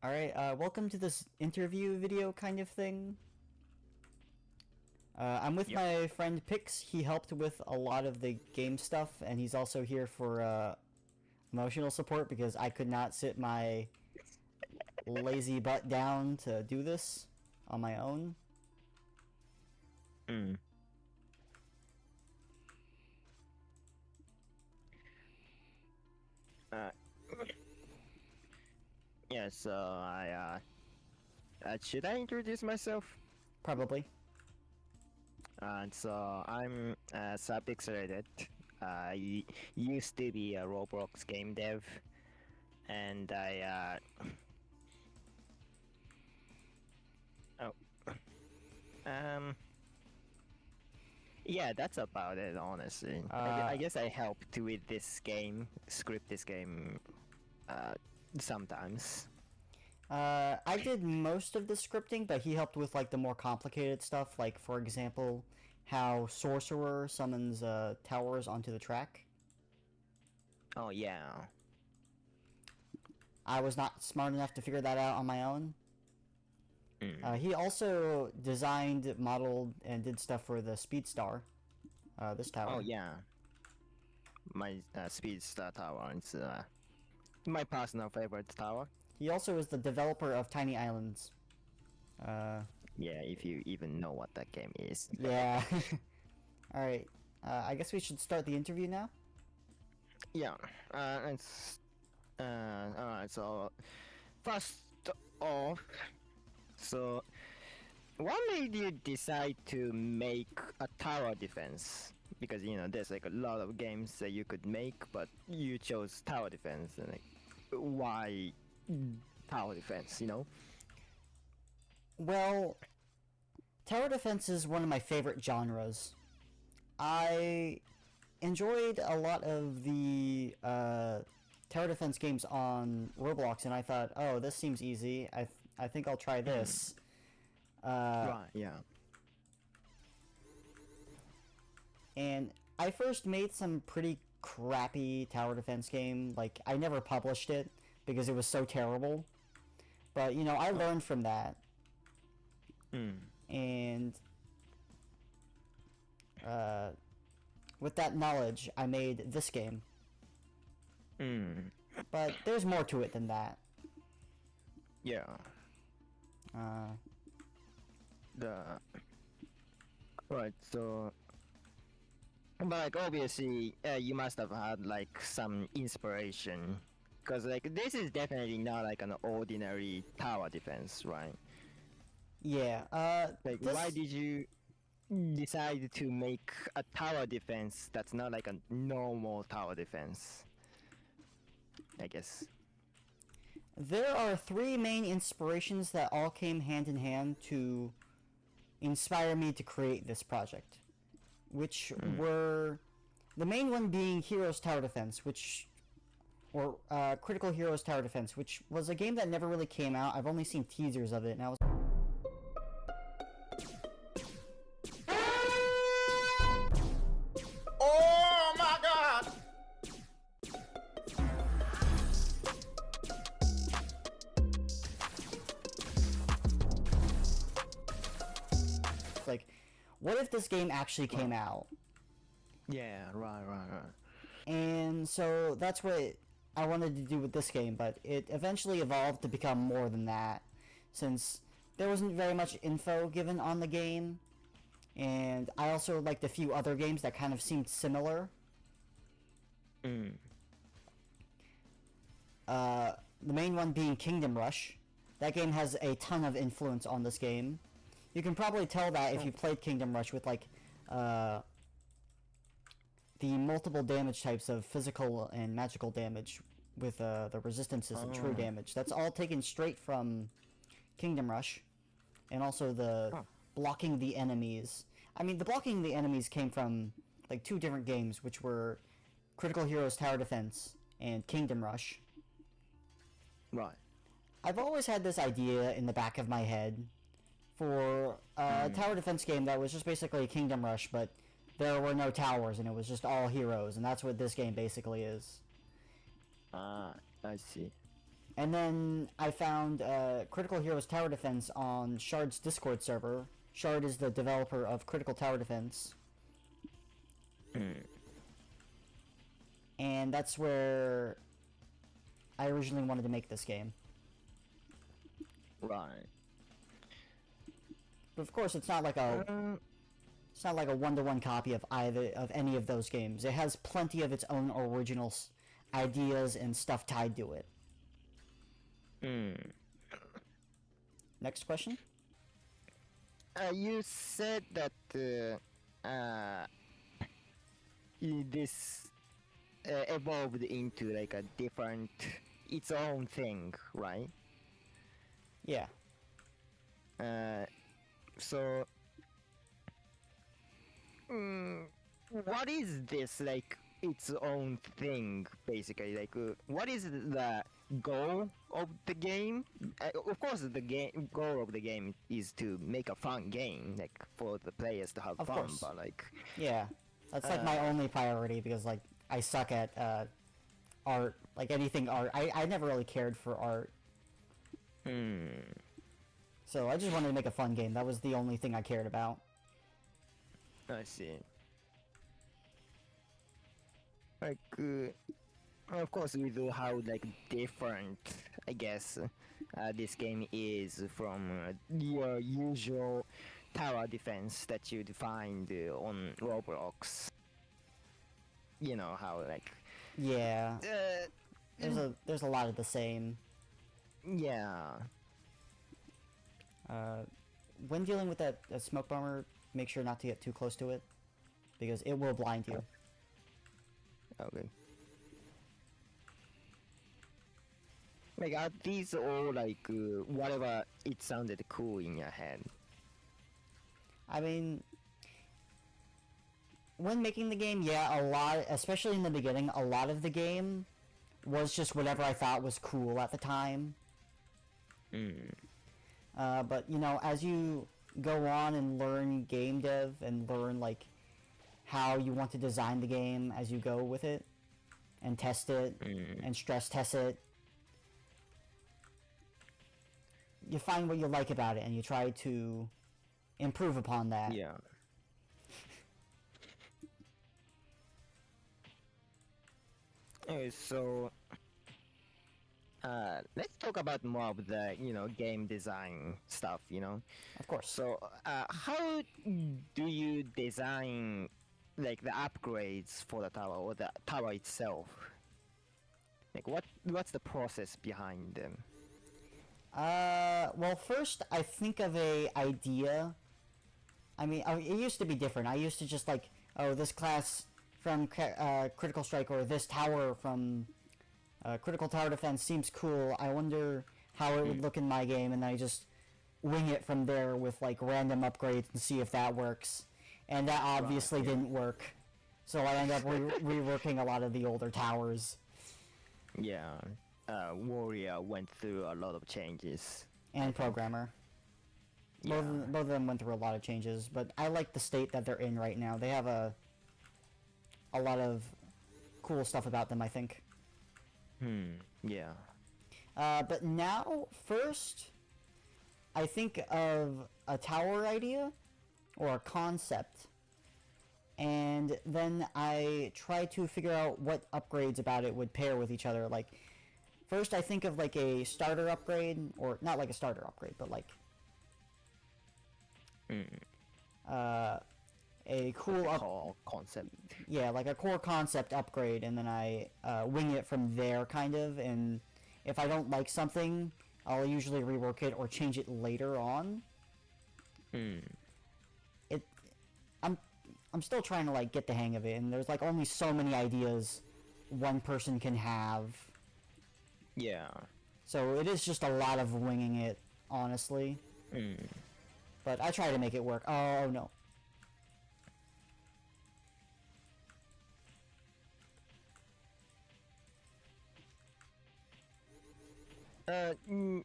Alright, welcome to this interview video kind of thing. I'm with my friend Pix. He helped with a lot of the game stuff, and he's also here for emotional support because I could not sit my lazy butt down to do this on my own. Yeah, so should I introduce myself? Probably. So I'm Subpixelated. I used to be a Roblox game dev, and oh, yeah, that's about it, honestly. I guess I helped with this game, script this game, sometimes. I did most of the scripting, but he helped with like the more complicated stuff, like for example, how Sorcerer summons towers onto the track. Oh yeah. I was not smart enough to figure that out on my own. He also designed, modeled, and did stuff for the Speedstar, this tower. Oh yeah. My Speedstar tower is my personal favorite tower. He also is the developer of Tiny Islands. Yeah, if you even know what that game is. Yeah. Alright, I guess we should start the interview now? Yeah, alright, so first off, so what made you decide to make a tower defense? Because there's like a lot of games that you could make, but you chose tower defense, and like, why tower defense, Well, tower defense is one of my favorite genres. I enjoyed a lot of the tower defense games on Roblox, and I thought, oh, this seems easy. I think I'll try this. Right, yeah. And I first made some pretty crappy tower defense game. Like, I never published it because it was so terrible. But, I learned from that. And with that knowledge, I made this game. But there's more to it than that. Yeah. Right, so but like obviously you must have had like some inspiration, because like this is definitely not like an ordinary tower defense, right? Yeah, Like why did you decide to make a tower defense that's not like a normal tower defense, I guess? There are three main inspirations that all came hand in hand to inspire me to create this project, which were the main one being Heroes Tower Defense, or Critical Heroes Tower Defense, which was a game that never really came out. I've only seen teasers of it, and I was Oh my god! like, what if this game actually came out? Yeah, right. And so that's what I wanted to do with this game, but it eventually evolved to become more than that, since there wasn't very much info given on the game, and I also liked a few other games that kind of seemed similar. The main one being Kingdom Rush. That game has a ton of influence on this game. You can probably tell that if you played Kingdom Rush with like the multiple damage types of physical and magical damage with the resistances and true damage. That's all taken straight from Kingdom Rush. And also the blocking the enemies. I mean, the blocking the enemies came from like two different games, which were Critical Heroes Tower Defense and Kingdom Rush. Right. I've always had this idea in the back of my head for a tower defense game that was just basically Kingdom Rush, but there were no towers and it was just all heroes, and that's what this game basically is. I see. And then I found Critical Heroes Tower Defense on Shard's Discord server. Shard is the developer of Critical Tower Defense. And that's where I originally wanted to make this game. Right. But of course, it's not like a one-to-one copy of any of those games. It has plenty of its own original ideas and stuff tied to it. Next question. You said that this evolved into like a different, its own thing, right? Yeah. So, what is this like its own thing basically? Like, what is the goal of the game? Of course, the goal of the game is to make a fun game, like for the players to have Of fun. course. But like, Yeah. That's like my only priority because like I suck at art, like anything art. I never really cared for art. So I just wanted to make a fun game. That was the only thing I cared about. I see. Like, of course, with how like different, I guess, this game is from your usual tower defense that you'd find on Roblox. You know how like. Yeah. There's a lot of the same. Yeah. When dealing with that smoke bomber, make sure not to get too close to it, because it will blind you. Okay. Like, are these all like whatever it sounded cool in your head? I mean, when making the game, yeah, a lot, especially in the beginning, a lot of the game was just whatever I thought was cool at the time. But, you know, as you go on and learn game dev and learn, like, how you want to design the game as you go with it, and test it, and stress test it, you find what you like about it, and you try to improve upon that. Yeah. So, let's talk about more of the, game design stuff, Of course. So, how do you design, like, the upgrades for the tower, or the tower itself? Like, what's the process behind them? Well, first, I think of a idea. I mean, it used to be different. I used to just, like, oh, this class from Critical Strike, or this tower from Critical Tower Defense seems cool. I wonder how it would look in my game, and I just wing it from there with, like, random upgrades and see if that works. And that obviously didn't work. So I ended up reworking a lot of the older towers. Yeah, Warrior went through a lot of changes. And Programmer. Yeah. Both of them went through a lot of changes, but I like the state that they're in right now. They have a lot of cool stuff about them, I think. Yeah. But now, first, I think of a tower idea, or a concept, and then I try to figure out what upgrades about it would pair with each other. Like, first I think of, like, a starter upgrade, or not like a starter upgrade, but like a cool Core concept. yeah, like a core concept upgrade, and then I wing it from there, kind of. And if I don't like something, I'll usually rework it or change it later on. I'm still trying to, like, get the hang of it, and there's, like, only so many ideas one person can have. Yeah. So it is just a lot of winging it, honestly. But I try to make it work. Oh, no.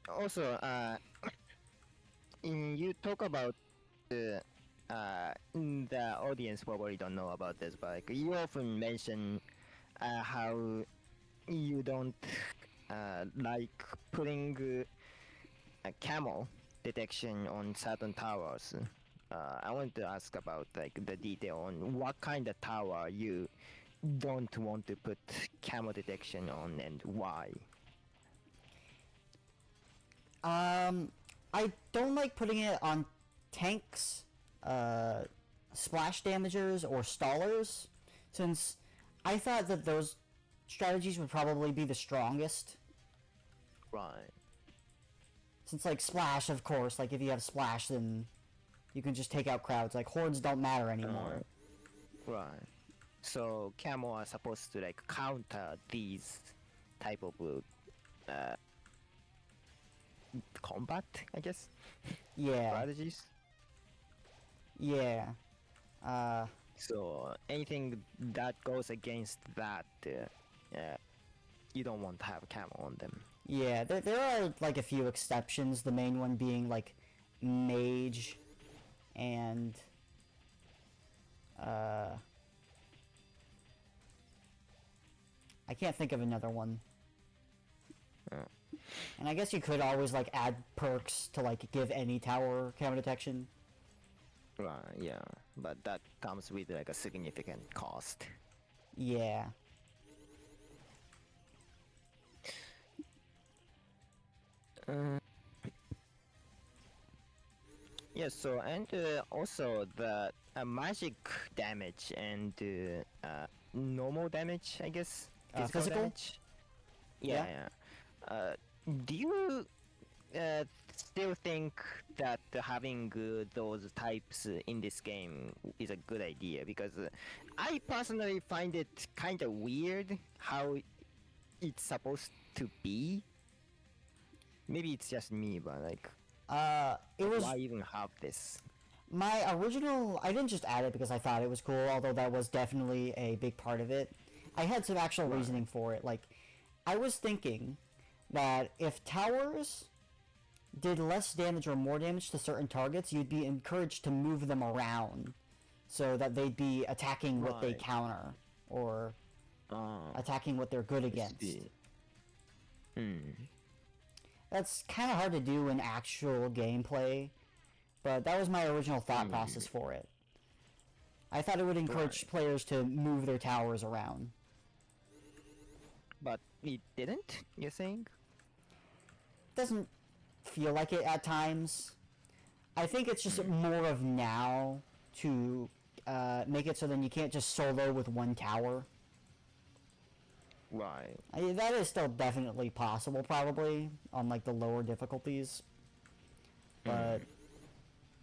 Also, you talk about the audience probably don't know about this, but like, you often mention how you don't like putting a camel detection on certain towers. I want to ask about like the detail on what kind of tower you don't want to put camel detection on and why. I don't like putting it on tanks, splash damagers, or stallers, since I thought that those strategies would probably be the strongest. Right. Since, like, splash, of course, like, if you have splash, then you can just take out crowds. Like, hordes don't matter anymore. Right. So camel are supposed to like counter these type of combat, I guess, Yeah, strategies. yeah. So anything that goes against that, you don't want to have a camel on them. Yeah, there are, like, a few exceptions, the main one being, like, mage and, I can't think of another one. And I guess you could always, like, add perks to, like, give any tower camera detection. Right. Yeah, but that comes with like a significant cost. Yeah. Yeah. So and also the magic damage and normal damage, I guess. Physical? Damage. Yeah. Do you still think that having those types in this game is a good idea? Because I personally find it kind of weird how it's supposed to be. Maybe it's just me, but like, It was why even have this? my original. I didn't just add it because I thought it was cool, although that was definitely a big part of it. I had some actual reasoning for it. Like, I was thinking that if towers did less damage or more damage to certain targets, you'd be encouraged to move them around so that they'd be attacking what they Right. counter or attacking what they're good against. That's kind of hard to do in actual gameplay, but that was my original thought process for it. I thought it would encourage players to move their towers around. But it didn't. You're saying? Doesn't feel like it at times. I think it's just more of now to make it so then you can't just solo with one tower. Right. That is still definitely possible, probably, on, like, the lower difficulties. But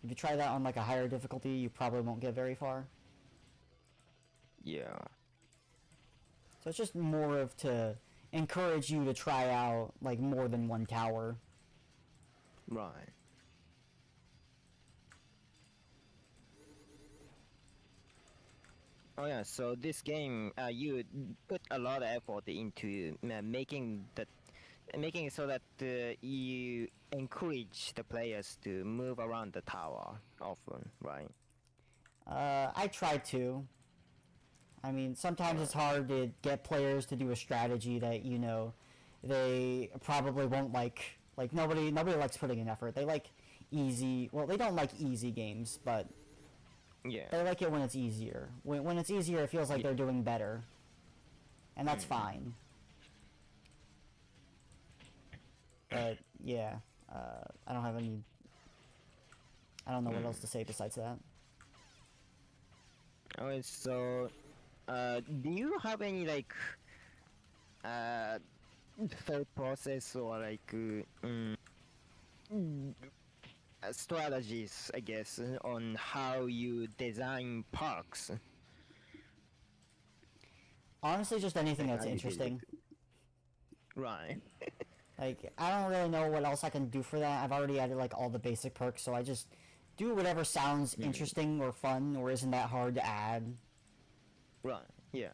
if you try that on, like, a higher difficulty, you probably won't get very far. Yeah. So it's just more of to encourage you to try out, like, more than one tower. Right. Oh yeah, so this game, you put a lot of effort into making it so that you encourage the players to move around the tower often, right? I try to. I mean, sometimes it's hard to get players to do a strategy that, you know, they probably won't like. Like, nobody likes putting in effort. They like easy... Well, they don't like easy games, but Yeah. they like it when it's easier. When it's easier, it feels like they're doing better. And that's fine. But, yeah. I don't have any... I don't know what else to say besides that. Okay, so do you have any like thought process or like strategies, I guess, on how you design parks? Honestly, just anything Like, that's how you did interesting. Right. Like, I don't really know what else I can do for that. I've already added, like, all the basic perks, so I just do whatever sounds interesting or fun or isn't that hard to add. Right. Yeah.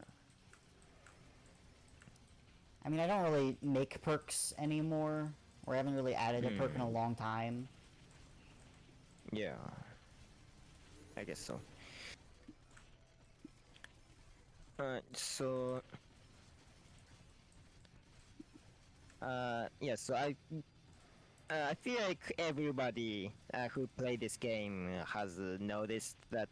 I mean, I don't really make perks anymore, or I haven't really added a perk in a long time. Yeah. I guess so. Alright, so Yeah. So I feel like everybody who played this game has noticed that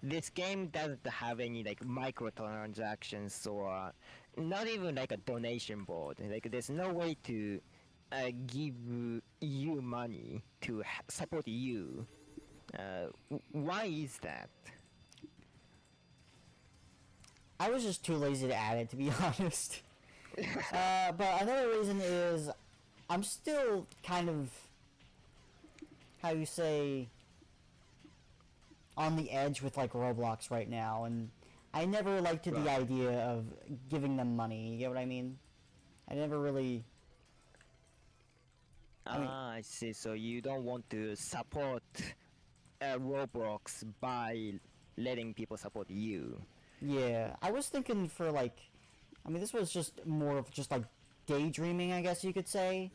this game doesn't have any like microtransactions or not even like a donation board. Like there's no way to give you money to support you. Why is that? I was just too lazy to add it, to be honest. But another reason is I'm still kind of, how you say, on the edge with like Roblox right now, and I never liked the Right. idea of giving them money. You get what I mean? I never really. mean- I see. So you don't want to support Roblox by letting people support you. Yeah, I was thinking for like, I mean, this was just more of just like daydreaming, I guess you could say.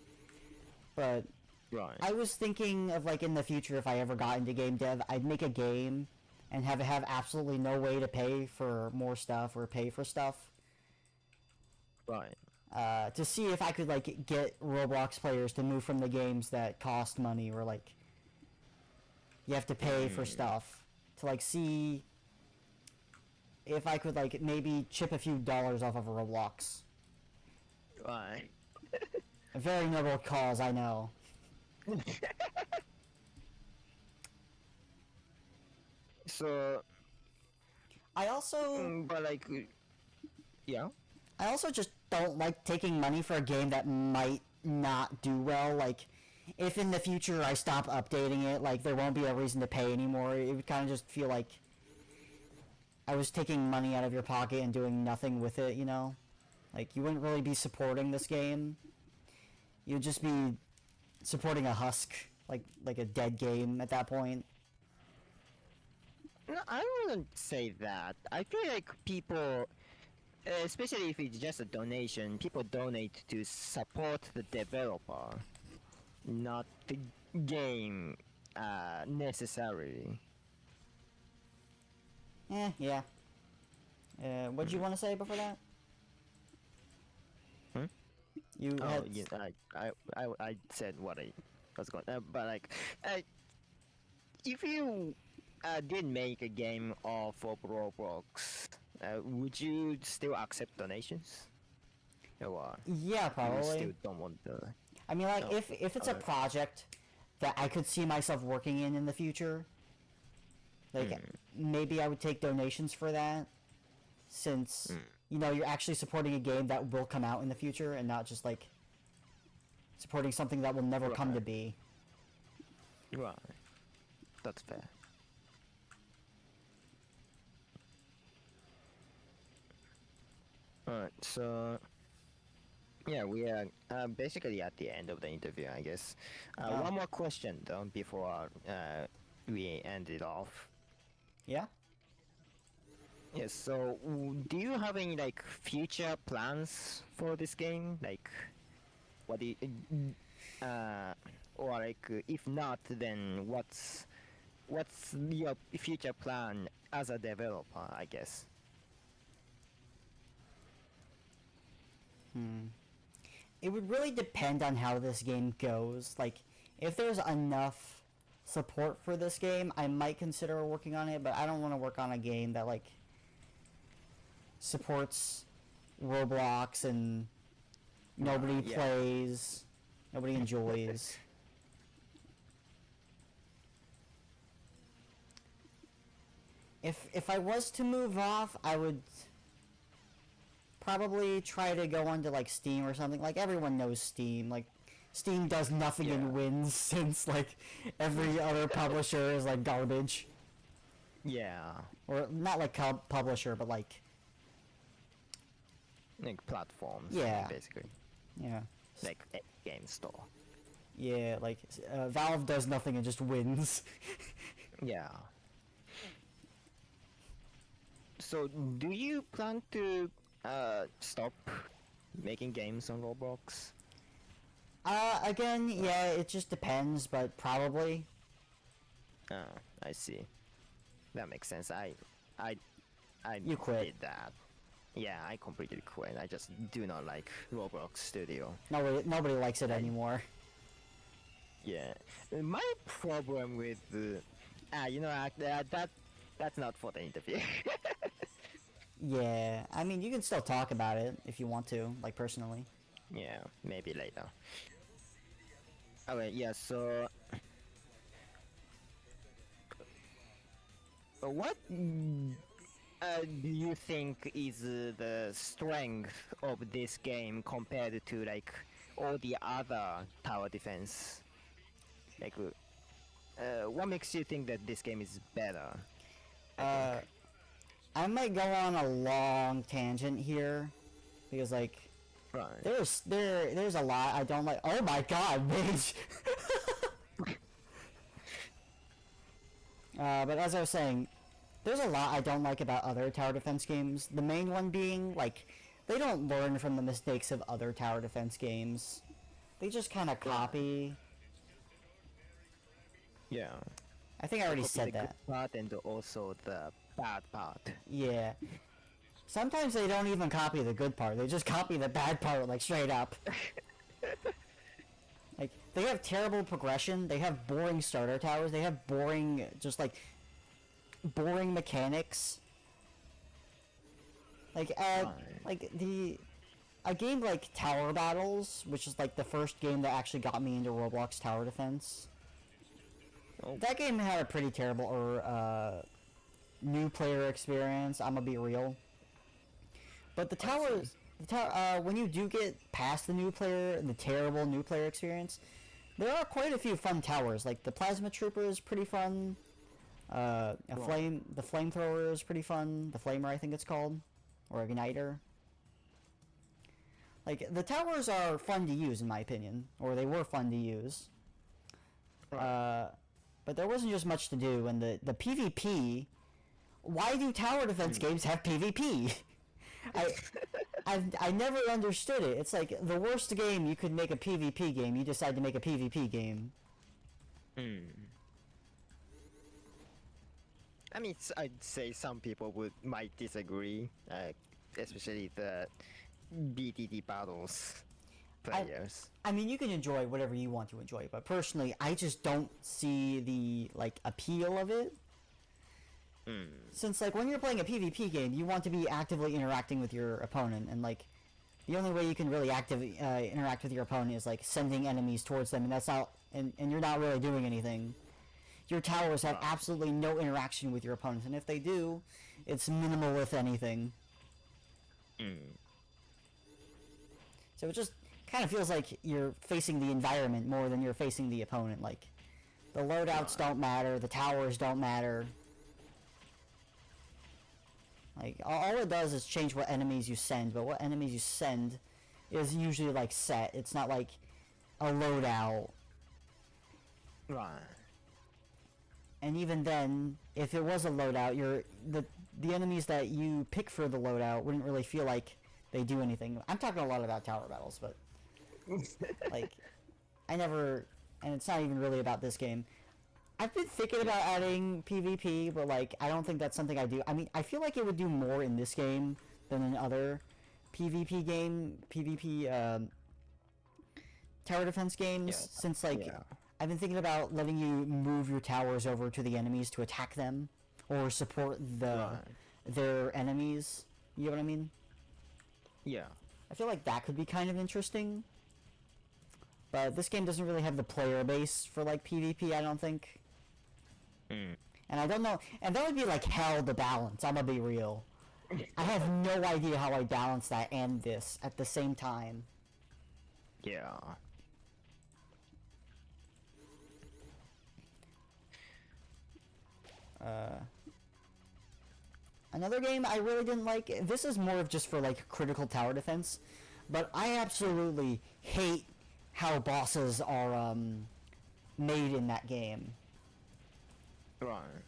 But Right. I was thinking of like in the future, if I ever got into game dev, I'd make a game and have it have absolutely no way to pay for more stuff or pay for stuff. Right. To see if I could like get Roblox players to move from the games that cost money or like you have to pay for stuff to like see if I could like maybe chip a few dollars off of Roblox. Right. A very noble cause, I know. So, I also but like, yeah. I also just don't like taking money for a game that might not do well. Like, if in the future I stop updating it, like, there won't be a reason to pay anymore. It would kind of just feel like I was taking money out of your pocket and doing nothing with it, you know? Like, you wouldn't really be supporting this game. You'd just be supporting a husk, like a dead game at that point. No, I wouldn't say that. I feel like people, especially if it's just a donation, people donate to support the developer, not the game necessarily. Yeah. What'd you want to say before that? Hmm? You Oh, had... yeah, I said what I was going. But like, if you did make a game of Roblox, would you still accept donations? Or Yeah, you probably. still don't want the? I mean, like, No. if it's a project that I could see myself working in the future, like, maybe I would take donations for that, since, you know, you're actually supporting a game that will come out in the future, and not just, like, supporting something that will never come to Right. be. Right. That's fair. Alright, so yeah, we are basically at the end of the interview, I guess. Oh. One more question though before we end it off. Yeah? Yes. So, do you have any like future plans for this game? Like, what do you, or like if not, then what's your future plan as a developer? I guess. It would really depend on how this game goes. Like, if there's enough support for this game, I might consider working on it, but I don't want to work on a game that, like, supports Roblox and nobody Yeah. plays, nobody enjoys. If I was to move off, I would probably try to go onto like Steam or something. Like everyone knows Steam. Like Steam does nothing Yeah. and wins since like every other publisher is like garbage. Yeah. Or not like publisher, but like Like platforms. Yeah. Basically, yeah, like a game store. yeah. Like Valve does nothing and just wins. Yeah. So, do you plan to stop making games on Roblox? Again, yeah, it just depends, but probably. Oh, I see. That makes sense. I You quit. did that. Yeah, I completely quit. I just do not like Roblox Studio. Nobody likes it anymore. Yeah, my problem with that's not for the interview. Yeah, I mean, you can still talk about it if you want to, like personally. Yeah, maybe later. Okay, yeah. So, what do you think is the strength of this game compared to like all the other tower defense? Like, what makes you think that this game is better? I might go on a long tangent here, because like Right. there's a lot I don't like. Oh my god, bitch! But as I was saying, there's a lot I don't like about other tower defense games. The main one being, like, they don't learn from the mistakes of other tower defense games. They just kind of copy. Yeah. I think I already Copy said the that. good part and also the bad part. Yeah. Sometimes they don't even copy the good part. They just copy the bad part, like, straight up. Like, they have terrible progression. They have boring starter towers. They have boring, just, like, boring mechanics. Like, a game like Tower Battles, which is, like, the first game that actually got me into Roblox Tower Defense. Oh. That game had a pretty terrible, new player experience, I'm gonna be real. But the towers, when you do get past the terrible new player experience, there are quite a few fun towers. Like the Plasma Trooper is pretty fun. The Flamethrower is pretty fun. The Flamer, I think it's called, or Igniter. Like the towers are fun to use, in my opinion, or they were fun to use. But there wasn't just much to do, and the PvP. Why do tower defense games have PvP? I never understood it. It's like the worst game you could make a PvP game. You decide to make a PvP game. I mean, I'd say some people might disagree, especially the BTT battles players. I mean, you can enjoy whatever you want to enjoy, but personally, I just don't see the like appeal of it. Since like when you're playing a PvP game, you want to be actively interacting with your opponent, and like the only way you can really actively interact with your opponent is like sending enemies towards them, and that's not and you're not really doing anything. Your towers have absolutely no interaction with your opponents, and if they do, it's minimal if anything. So it just kind of feels like you're facing the environment more than you're facing the opponent. Like the loadouts don't matter, the towers don't matter. Like, all it does is change what enemies you send, but what enemies you send is usually, like, set. It's not, like, a loadout. Right. And even then, if it was a loadout, the enemies that you pick for the loadout wouldn't really feel like they do anything. I'm talking a lot about tower battles, but, like, and it's not even really about this game. I've been thinking about adding PvP, but like I don't think that's something I do. I mean, I feel like it would do more in this game than in other PvP tower defense games. Since like I've been thinking about letting you move your towers over to the enemies to attack them or support their enemies. You know what I mean? Yeah. I feel like that could be kind of interesting. But this game doesn't really have the player base for like PvP, I don't think. And I don't know, and that would be like hell to balance, I'm gonna be real. I have no idea how I balance that and this at the same time. Yeah. Another game I really didn't like, this is more of just for like critical tower defense, but I absolutely hate how bosses are made in that game. Right.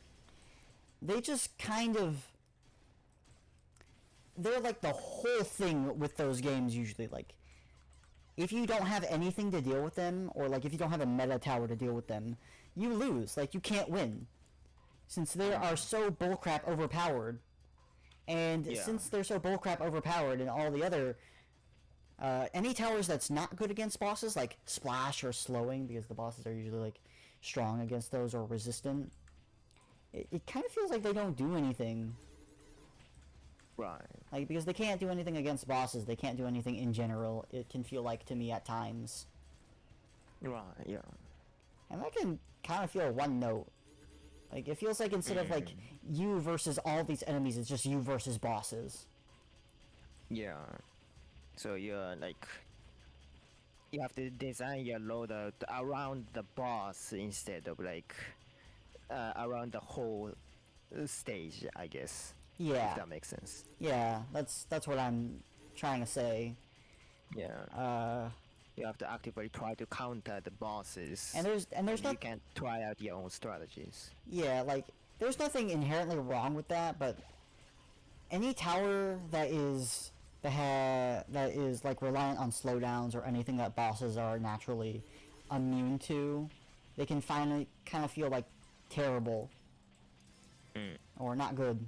They just kind of... They're like the whole thing with those games usually. Like, if you don't have anything to deal with them, or like if you don't have a meta tower to deal with them, you lose. Like, you can't win. Since they are so bullcrap overpowered, And Yeah. since they're so bullcrap overpowered and all the other any towers that's not good against bosses, like splash or slowing, because the bosses are usually like strong against those or resistant, it kind of feels like they don't do anything. Right. Like, because they can't do anything against bosses, they can't do anything in general, it can feel like to me at times. Right. Yeah. And that can kind of feel one note. Like, it feels like instead of like you versus all these enemies, it's just you versus bosses. Yeah. So you're like, you have to design your loadout around the boss instead of like around the whole stage, I guess. Yeah. If that makes sense. Yeah, that's what I'm trying to say. Yeah. You have to actively try to counter the bosses. And there's you not can try out your own strategies. yeah, like there's nothing inherently wrong with that, but any tower that is like reliant on slowdowns or anything that bosses are naturally immune to, they can finally kind of feel like terrible or not good.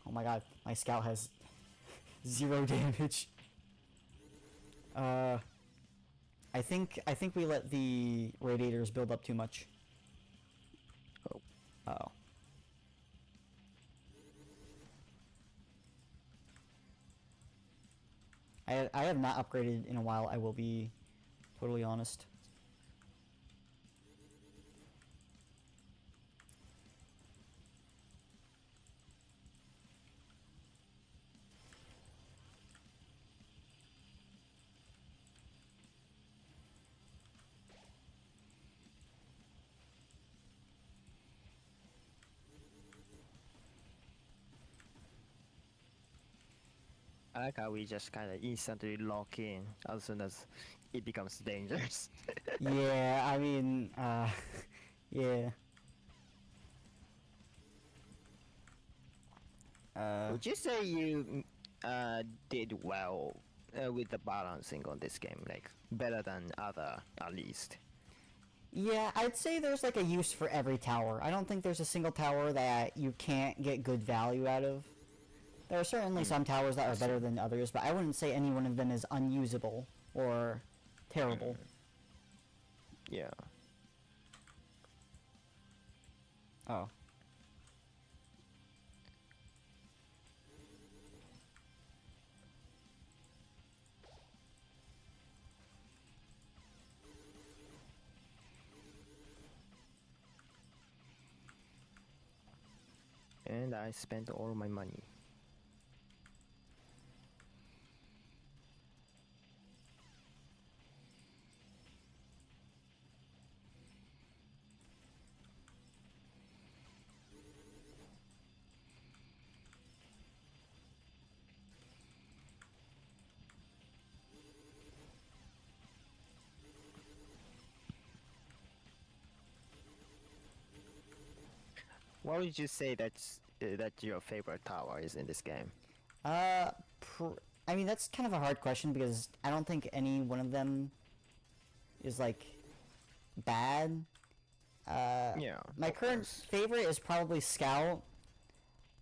Oh my god, my scout has 0 damage. I think we let the radiators build up too much. Oh. Uh-oh. I have not upgraded in a while, I will be totally honest. I like how we just kind of instantly lock in as soon as it becomes dangerous. Yeah, I mean, yeah. Would you say you did well with the balancing on this game, like better than other at least? Yeah, I'd say there's like a use for every tower. I don't think there's a single tower that you can't get good value out of. There are certainly some towers that are better than others, but I wouldn't say any one of them is unusable or terrible. Yeah. Oh. And I spent all my money. What would you say that your favorite tower is in this game? I mean, that's kind of a hard question because I don't think any one of them is like bad. Yeah. My of current course. favorite is probably Scout.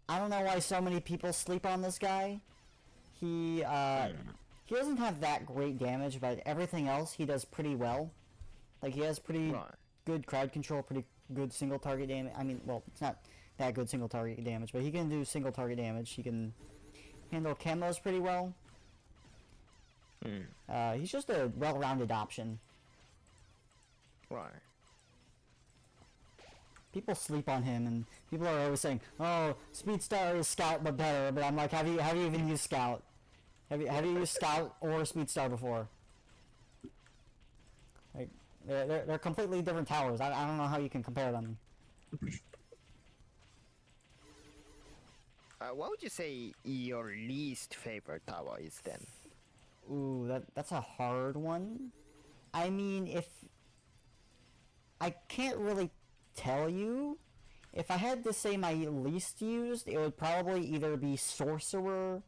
I don't know why so many people sleep on this guy. He doesn't have that great damage, but everything else he does pretty well. Like he has pretty Right. good crowd control, pretty good single target damage. I mean, well, it's not that good single target damage, but he can do single target damage. He can handle camos pretty well. He's just a well-rounded option. Right. People sleep on him, and people are always saying, "Oh, Speedstar is Scout but better." But I'm like, have you even used Scout? Have you used Scout or Speedstar before? Like, they're completely different towers. I don't know how you can compare them. What would you say your least favorite tower is then? Ooh, that's a hard one. I mean, if I can't really tell you, if I had to say my least used, it would probably either be Sorcerer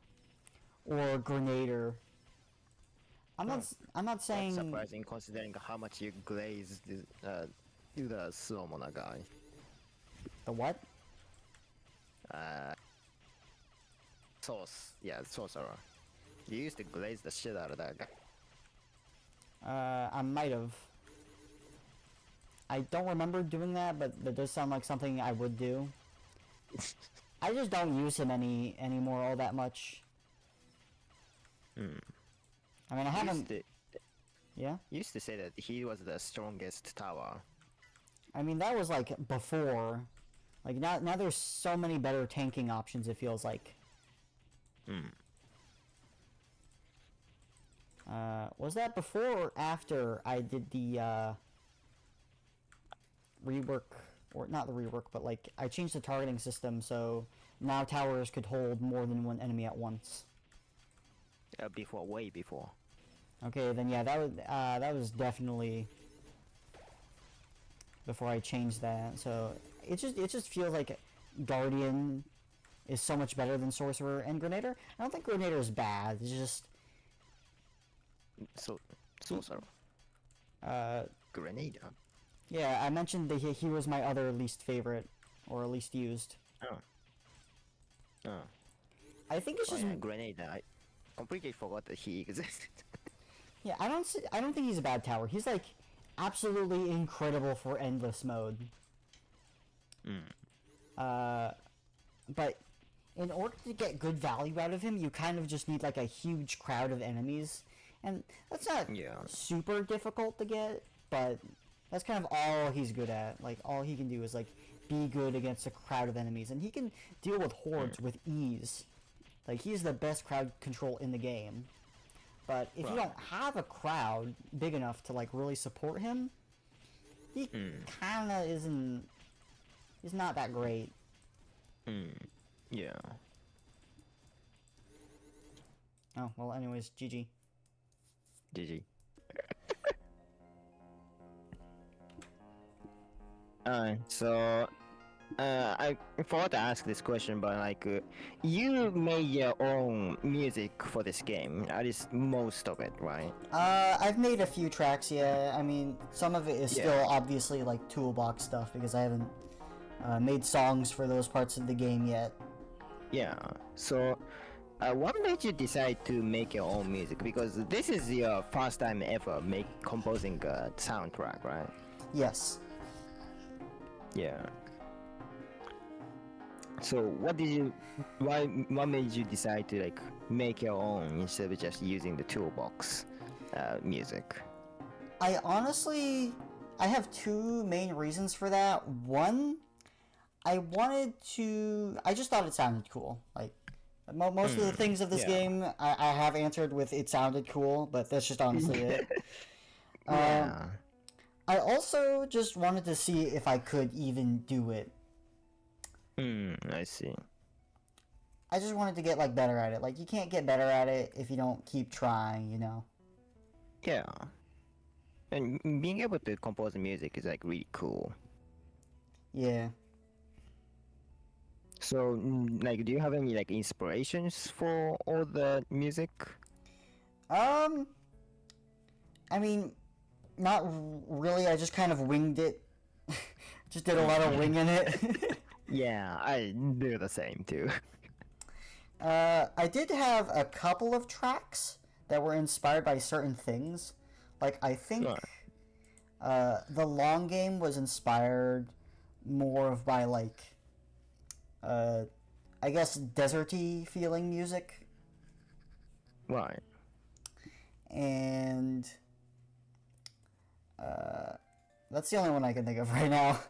or Grenader. I'm not That's saying surprising considering how much you glazed the Suomona guy. the what? sorcerer. You used to glaze the shit out of that guy. I might have. I don't remember doing that, but that does sound like something I would do. I just don't use him anymore all that much. I mean, I haven't. Yeah? Used to say that he was the strongest tower. I mean, that was like before. Like now there's so many better tanking options, it feels like. Was that before or after I did the rework, or not the rework, but like I changed the targeting system so now towers could hold more than one enemy at once? Way before. Okay, then yeah, that was definitely before I changed that. So it just feels like Guardian is so much better than Sorcerer and Grenader. I don't think Grenader is bad. It's just Sorcerer. Grenade. Yeah, I mentioned that he was my other least favorite, or least used. Oh. I think it's just Grenade. I completely forgot that he existed. yeah. I don't think he's a bad tower. He's like absolutely incredible for endless mode. But in order to get good value out of him, you kind of just need like a huge crowd of enemies, and that's not super difficult to get, but that's kind of all he's good at. Like, all he can do is like be good against a crowd of enemies, and he can deal with hordes with ease. Like, he's the best crowd control in the game. But if you don't have a crowd big enough to like really support him, he kinda isn't. He's not that great. Yeah. Oh well. Anyways, GG. GG. So I forgot to ask this question, but like, you made your own music for this game, at least most of it, right? I've made a few tracks, yeah. I mean, some of it is still obviously like toolbox stuff because I haven't made songs for those parts of the game yet. Yeah. So, what made you decide to make your own music? Because this is your first time ever composing a soundtrack, right? Yes. Yeah. So what made you decide to like make your own instead of just using the toolbox music? I have two main reasons for that. One, I just thought it sounded cool. Like, most of the things of this game, I have answered with it sounded cool, but that's just honestly it. Yeah. I also just wanted to see if I could even do it. I see. I just wanted to get like better at it. Like, you can't get better at it if you don't keep trying, you know? Yeah. And being able to compose music is like really cool. Yeah. So, like, do you have any like inspirations for all the music? I mean, not really. I just kind of winged it. Just did a lot of winging it. Yeah, I do the same too. I did have a couple of tracks that were inspired by certain things. Like, I think the long game was inspired more of by like I guess deserty feeling music. Right. And that's the only one I can think of right now.